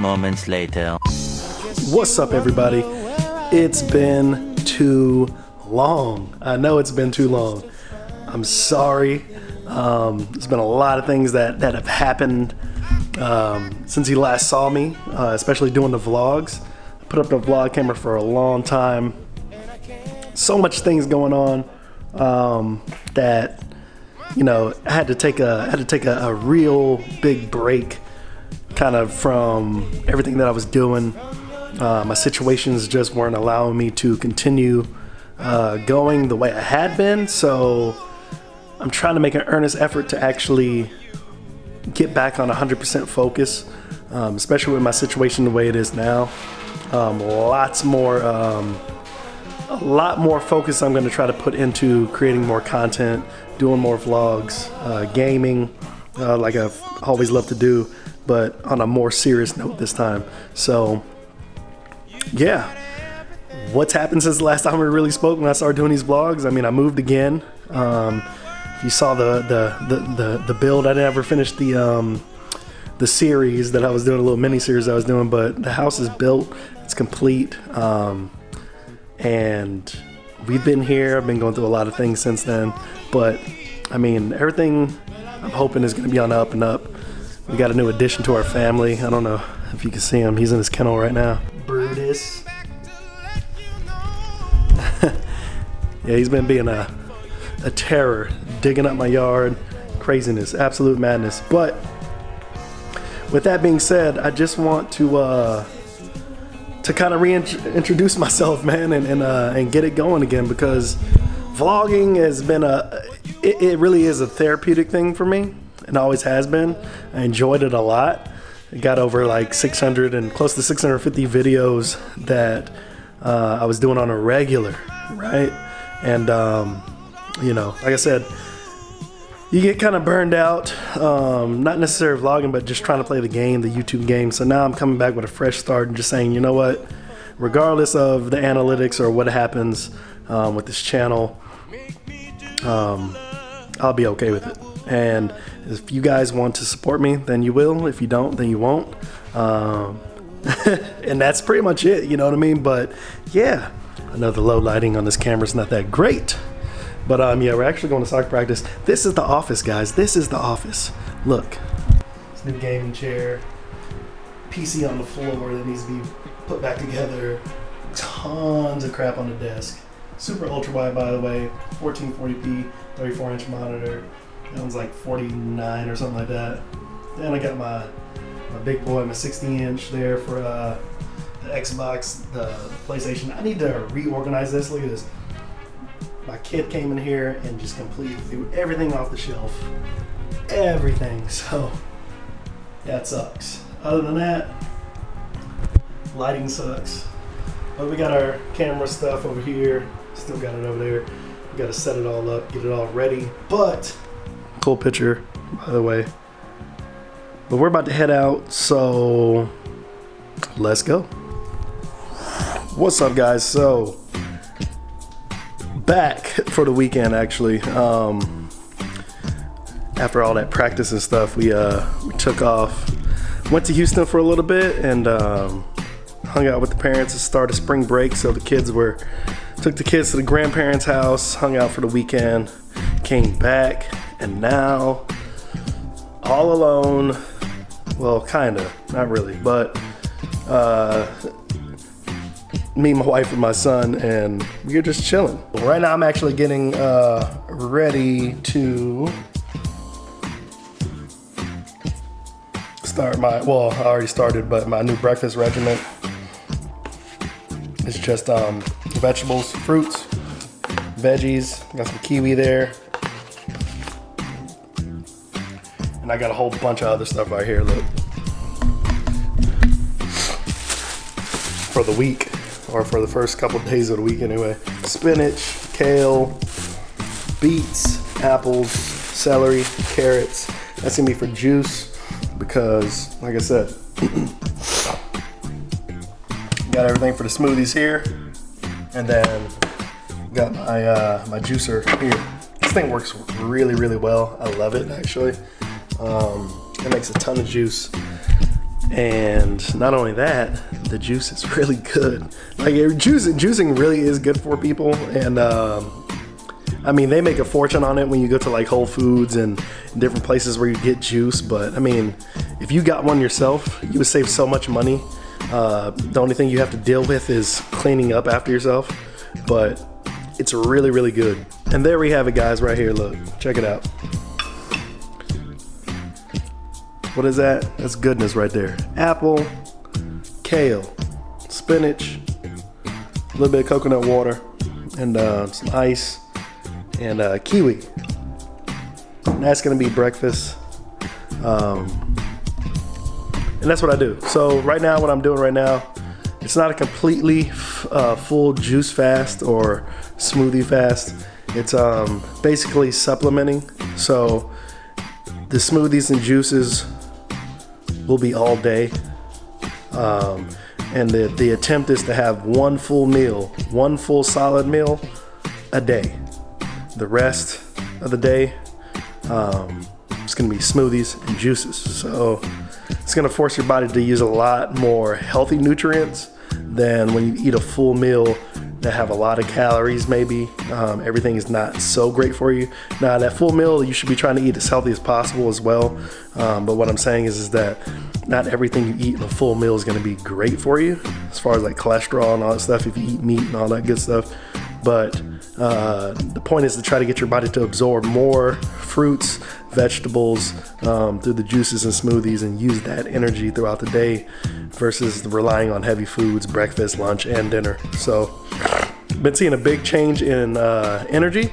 moments later. What's up, everybody? It's been too long. I know it's been too long. I'm sorry. There's been a lot of things that have happened since you last saw me, especially doing the vlogs. I put up the vlog camera for a long time. So much things going on that, you know, I had to take a real big break kind of from everything that I was doing. My situations just weren't allowing me to continue going the way I had been, so I'm trying to make an earnest effort to actually get back on 100% focus, especially with my situation the way it is now. A lot more focus I'm going to try to put into creating more content, doing more vlogs, gaming, like I've always loved to do, but on a more serious note this time. So yeah, what's happened since the last time we really spoke when I started doing these vlogs? I mean, I moved again. If you saw the build, I never finished the series that I was doing, a little mini series I was doing, but the house is built, it's complete, and we've been here. I've been going through a lot of things since then, but I mean, everything I'm hoping is going to be on the up and up. We got a new addition to our family. I don't know if you can see him. He's in his kennel right now. Brutus. Yeah, he's been being a terror, digging up my yard. Craziness, absolute madness. But with that being said, I just want to kind of reintroduce myself, man, and get it going again, because vlogging has been it really is a therapeutic thing for me, and always has been. I enjoyed it a lot. I got over like 600 and close to 650 videos that I was doing on a regular, right? And you know, like I said, you get kind of burned out, not necessarily vlogging, but just trying to play the game, the YouTube game. So now I'm coming back with a fresh start and just saying, you know what, regardless of the analytics or what happens with this channel, I'll be okay with it. And if you guys want to support me, then you will. If you don't, then you won't. And that's pretty much it, you know what I mean? But yeah, I know the low lighting on this camera is not that great. But yeah, we're actually going to soccer practice. This is the office, guys. This is the office. Look, this new gaming chair, PC on the floor that needs to be put back together, tons of crap on the desk. Super ultra wide, by the way, 1440p, 34-inch monitor. That one's like 49 or something like that. Then I got my big boy, my 60-inch there for the Xbox, the PlayStation. I need to reorganize this. Look at this. My kid came in here and just completely threw everything off the shelf. Everything. So that sucks. Other than that, lighting sucks. But we got our camera stuff over here. Still got it over there. We got to set it all up, get it all ready. But cool picture, by the way. But we're about to head out, so let's go. What's up, guys? So back for the weekend, actually. After all that practice and stuff, we took off, went to Houston for a little bit, and hung out with the parents to start a spring break. So the kids took the kids to the grandparents' house, hung out for the weekend, came back, and now all alone. Well, kinda, not really, but me, my wife, and my son, and we're just chilling. Right now I'm actually getting ready to start I already started, but my new breakfast regimen. It's just vegetables, fruits, veggies, got some kiwi there. And I got a whole bunch of other stuff right here, look. For the week, or for the first couple of days of the week anyway. Spinach, kale, beets, apples, celery, carrots. That's gonna be for juice because, like I said, got everything for the smoothies here. And then got my juicer here. This thing works really, really well. I love it, actually. It makes a ton of juice. And not only that, the juice is really good. Like juicing really is good for people. And I mean, they make a fortune on it when you go to like Whole Foods and different places where you get juice. But I mean, if you got one yourself, you would save so much money. The only thing you have to deal with is cleaning up after yourself. But it's really, really good. And there we have it, guys, right here. Look, check it out. What is that? That's goodness right there. Apple, kale, spinach, a little bit of coconut water, and some ice, and kiwi. And that's gonna be breakfast. And that's what I do. So right now, what I'm doing right now, it's not a completely full juice fast or smoothie fast. It's basically supplementing. So the smoothies and juices will be all day. And the attempt is to have one full meal, one full solid meal a day. The rest of the day, it's gonna be smoothies and juices. So it's gonna force your body to use a lot more healthy nutrients than when you eat a full meal that have a lot of calories maybe. Everything is not so great for you. Now that full meal, you should be trying to eat as healthy as possible as well. But what I'm saying is that not everything you eat in a full meal is gonna be great for you, as far as like cholesterol and all that stuff, if you eat meat and all that good stuff. But the point is to try to get your body to absorb more fruits, vegetables, through the juices and smoothies, and use that energy throughout the day versus relying on heavy foods, breakfast, lunch, and dinner. So been seeing a big change in energy.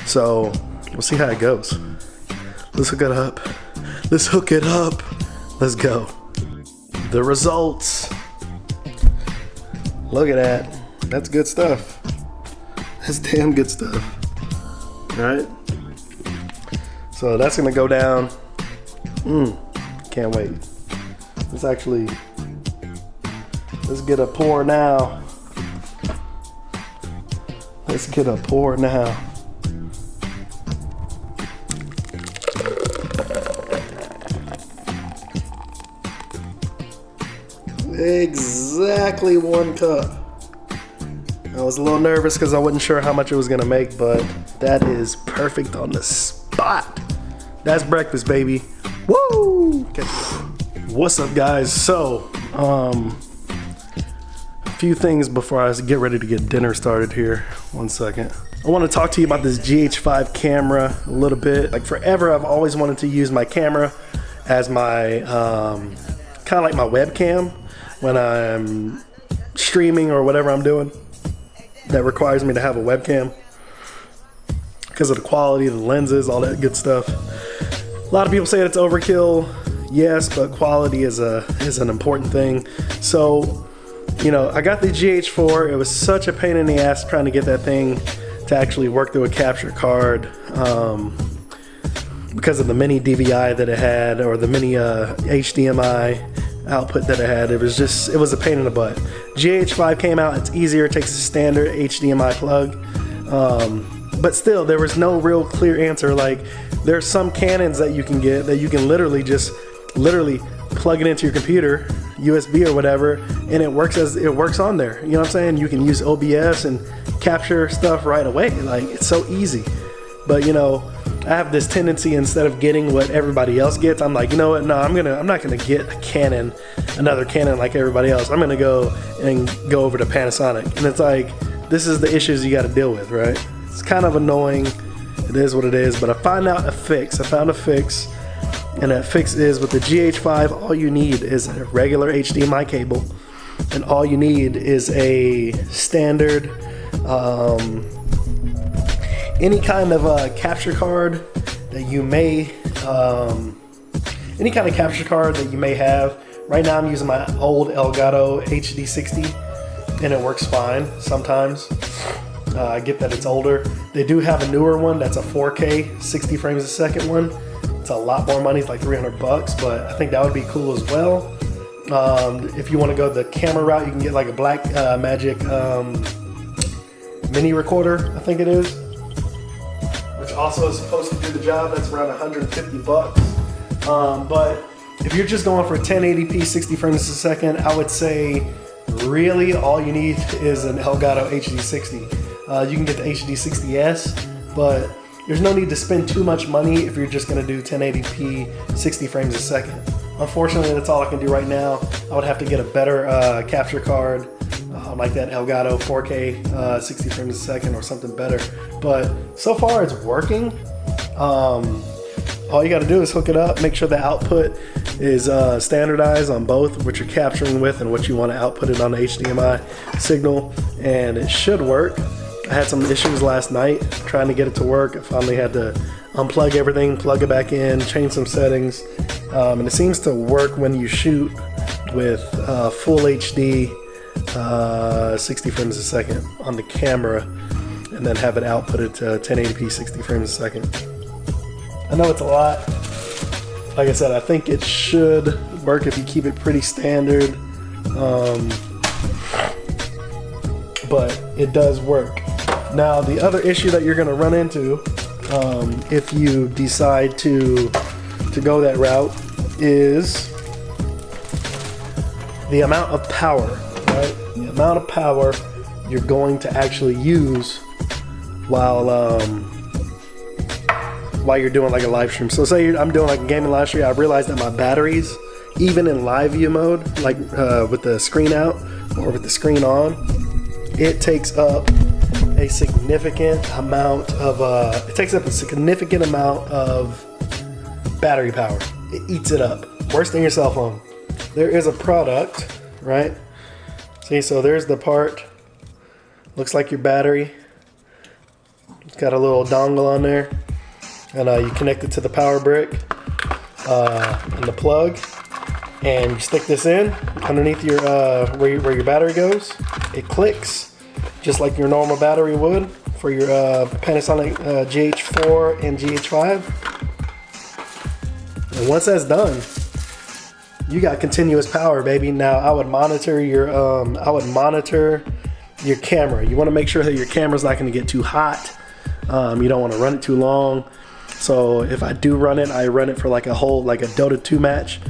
So we'll see how it goes. Let's hook it up. Let's hook it up. Let's go. The results. Look at that. That's good stuff. That's damn good stuff. All right. So that's gonna go down. Can't wait. Let's get a pour now. Let's get a pour now. Exactly 1 cup. I was a little nervous because I wasn't sure how much it was gonna make, but that is perfect on the spot. That's breakfast, baby. Woo! What's up, guys? So, a few things before I get ready to get dinner started here. 1 second. I want to talk to you about this GH5 camera a little bit. Like forever, I've always wanted to use my camera as my kind of like my webcam when I'm streaming or whatever I'm doing that requires me to have a webcam because of the quality of the lenses, all that good stuff. A lot of people say it's overkill. Yes, but quality is an important thing. So, you know, I got the GH4. It was such a pain in the ass trying to get that thing to actually work through a capture card because of the mini DVI that it had, or the mini HDMI output that it had. It was a pain in the butt. GH5 came out. It's easier. It takes a standard HDMI plug. But still, there was no real clear answer. Like, there's some Canons that you can get that you can literally plug it into your computer, USB or whatever, and it works on there. You know what I'm saying? You can use OBS and capture stuff right away. Like, it's so easy. But you know, I have this tendency, instead of getting what everybody else gets, I'm like, you know what? No, I'm not gonna get a Canon, another Canon like everybody else. I'm gonna go over to Panasonic. And it's like, this is the issues you got to deal with, right? It's kind of annoying. It is what it is. But I found a fix, and that fix is, with the GH5, all you need is a regular HDMI cable, and all you need is a standard any kind of capture card that you may have. Right now I'm using my old Elgato HD60, and it works fine sometimes. I get that it's older. They do have a newer one that's a 4K 60 frames a second one. It's a lot more money. It's like $300, but I think that would be cool as well. If you want to go the camera route, you can get like a Black Magic mini recorder, I think it is, which also is supposed to do the job. That's around $150. But if you're just going for 1080p 60 frames a second, I would say really all you need is an Elgato HD60. You can get the HD60S, but there's no need to spend too much money if you're just gonna do 1080p 60 frames a second. Unfortunately, that's all I can do right now. I would have to get a better capture card, like that Elgato 4K 60 frames a second or something better. But so far it's working. All you gotta do is hook it up, make sure the output is standardized on both what you're capturing with and what you want to output it on the HDMI signal, and it should work. I had some issues last night trying to get it to work. I finally had to unplug everything, plug it back in, change some settings, and it seems to work when you shoot with full HD 60 frames a second on the camera and then have it outputted to 1080p 60 frames a second. I know it's a lot. Like I said, I think it should work if you keep it pretty standard, but it does work. Now, the other issue that you're going to run into if you decide to go that route is the amount of power, right? The amount of power you're going to actually use while you're doing like a live stream. So say I'm doing like a gaming live stream, I realized that my batteries, even in live view mode, like with the screen out or with the screen on, it takes up a significant amount of battery power. It eats it up. Worse than your cell phone. There is a product, right? See, so there's the part. Looks like your battery. It's got a little dongle on there. And you connect it to the power brick and the plug, and you stick this in underneath your where your battery goes. It clicks just like your normal battery would for your Panasonic GH4 and GH5. And once that's done, you got continuous power, baby. Now I would monitor your camera. You want to make sure that your camera's not going to get too hot. You don't want to run it too long. So if I do run it, I run it for like a Dota 2 match,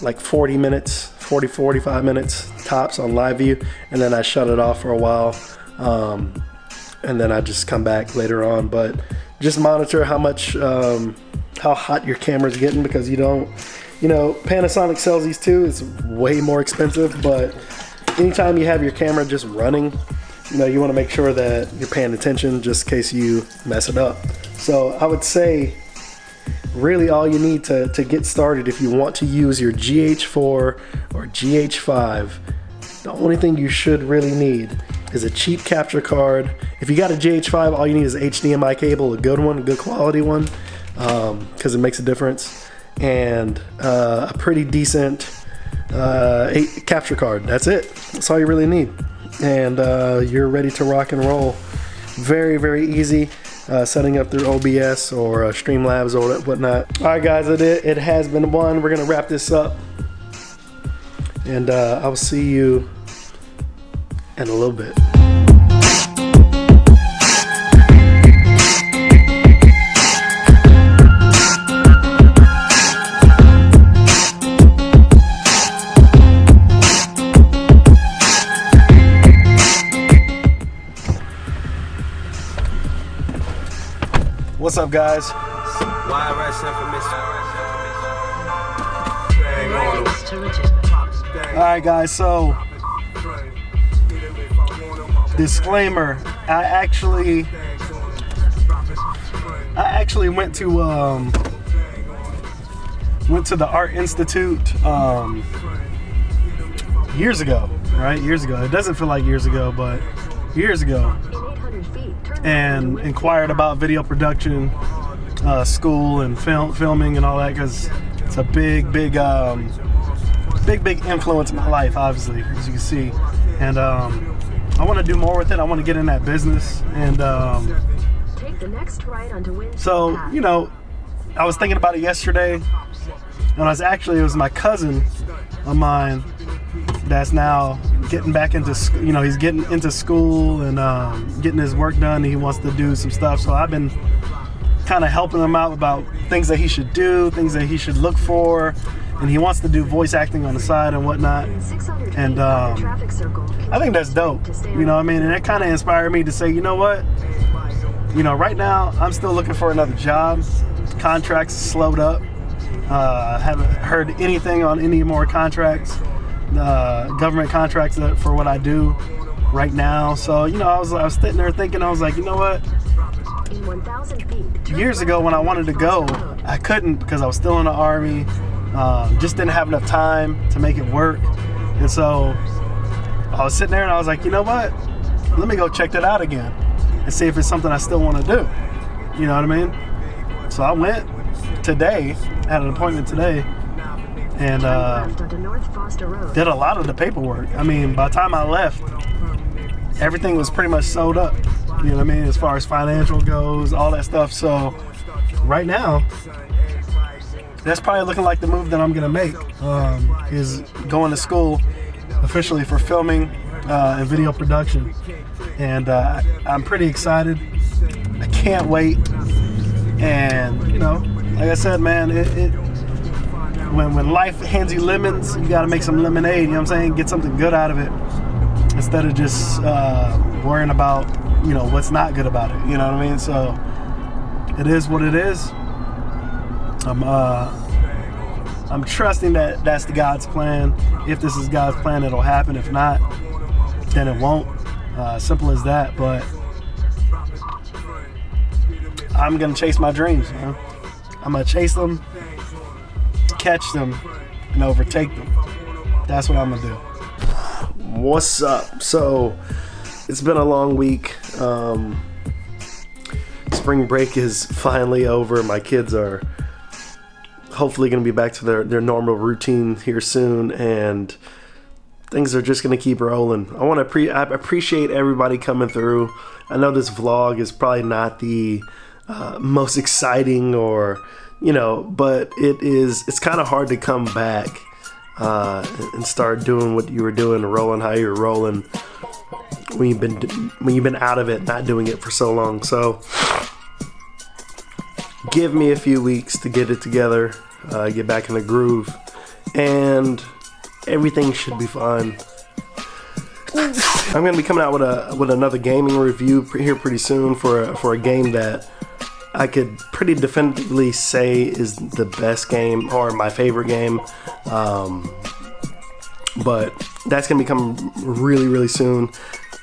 like 40 minutes, 45 minutes tops on live view, and then I shut it off for a while, and then I just come back later on. But just monitor how hot your camera's getting, because Panasonic sells these too. It's way more expensive, but anytime you have your camera just running, you want to make sure that you're paying attention just in case you mess it up. So I would say really all you need to get started, if you want to use your GH4 or GH5, the only thing you should really need is a cheap capture card. If you got a GH5, all you need is an HDMI cable, a good one, a good quality one, because it makes a difference, and a pretty decent capture card. That's it. That's all you really need. And you're ready to rock and roll. Very, very easy. Setting up through OBS or Streamlabs or whatnot. All right, guys, it has been one. We're gonna wrap this up, and I'll see you in a little bit. What's up, guys? Alright, guys, so disclaimer, I actually went to the Art Institute years ago, right? Years ago. It doesn't feel like years ago, but years ago. And inquired about video production, school, and filming and all that, because it's a big influence in my life, obviously, as you can see. And I want to do more with it. I want to get in that business. And so, I was thinking about it yesterday, and it was my cousin of mine that's now getting back into, he's getting into school and getting his work done. He wants to do some stuff, so I've been kind of helping him out about things that he should do, things that he should look for, and he wants to do voice acting on the side and whatnot. And I think that's dope. You know what I mean? And it kind of inspired me to say, you know what? You know, right now I'm still looking for another job. Contracts slowed up. I haven't heard anything on any more contracts, government contracts for what I do right now. So, you know, I was sitting there thinking, I was like, you know what? Years ago when I wanted to go, I couldn't because I was still in the Army. Just didn't have enough time to make it work. And so I was sitting there and I was like, you know what? Let me go check that out again and see if it's something I still want to do. You know what I mean? So I went today, had an appointment today, and did a lot of the paperwork. I mean, by the time I left, everything was pretty much sold up. You know what I mean? As far as financial goes, all that stuff. So right now, that's probably looking like the move that I'm gonna make, is going to school officially for filming and video production. And I'm pretty excited. I can't wait. And you know, like I said, man, when life hands you lemons, you gotta make some lemonade, you know what I'm saying? Get something good out of it instead of just worrying about, you know, what's not good about it, you know what I mean? So it is what it is. I'm trusting that that's the God's plan. If this is God's plan, it'll happen. If not, then it won't. Simple as that. But I'm gonna chase my dreams, man. I'm gonna chase them, catch them, and overtake them. That's what I'm gonna do. What's up? So it's been a long week. Spring break is finally over. My kids are hopefully going to be back to their normal routine here soon, and things are just going to keep rolling. I appreciate everybody coming through. I know this vlog is probably not the most exciting, or you know, but it's kind of hard to come back and start doing what you were doing, rolling how you were rolling when you've been out of it, not doing it for so long. So give me a few weeks to get it together, get back in the groove, and everything should be fine. I'm going to be coming out with another gaming review here pretty soon for a game that I could pretty definitively say is the best game, or my favorite game. But that's going to be coming really, really soon.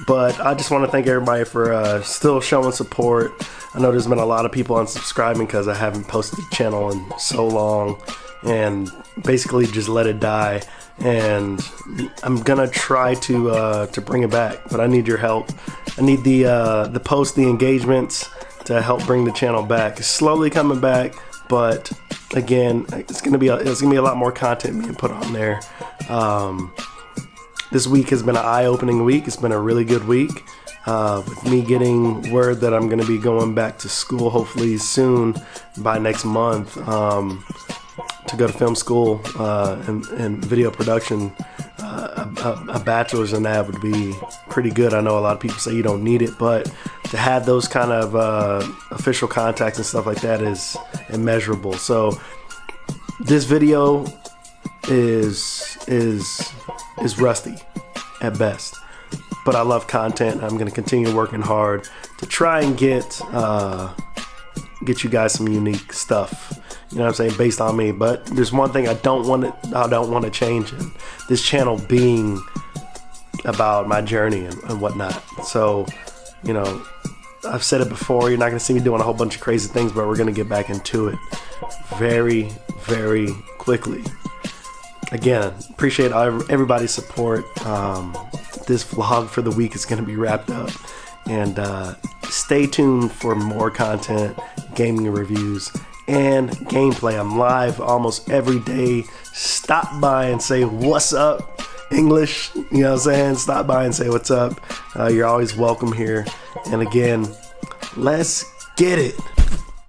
But I just want to thank everybody for still showing support. I know there's been a lot of people unsubscribing because I haven't posted the channel in so long, and basically just let it die. And I'm gonna try to bring it back, but I need your help. I need the posts, the engagements to help bring the channel back. It's slowly coming back, but again, it's gonna be a lot more content being put on there. This week has been an eye-opening week. It's been a really good week. With me getting word that I'm going to be going back to school hopefully soon, by next month, to go to film school and video production. A bachelor's in that would be pretty good. I know a lot of people say you don't need it, but to have those kind of official contacts and stuff like that is immeasurable. So this video is rusty at best. But I love content. I'm going to continue working hard to try and get you guys some unique stuff. You know what I'm saying, based on me. But there's one thing I don't want to change in this channel being about my journey and whatnot. So, you know, I've said it before. You're not going to see me doing a whole bunch of crazy things, but we're going to get back into it very, very quickly. Again, appreciate everybody's support. This vlog for the week is going to be wrapped up, and stay tuned for more content, gaming reviews, and gameplay. I'm live almost every day. Stop by and say what's up, English, you know what I'm saying? Stop by and say what's up. You're always welcome here. And again, let's get it.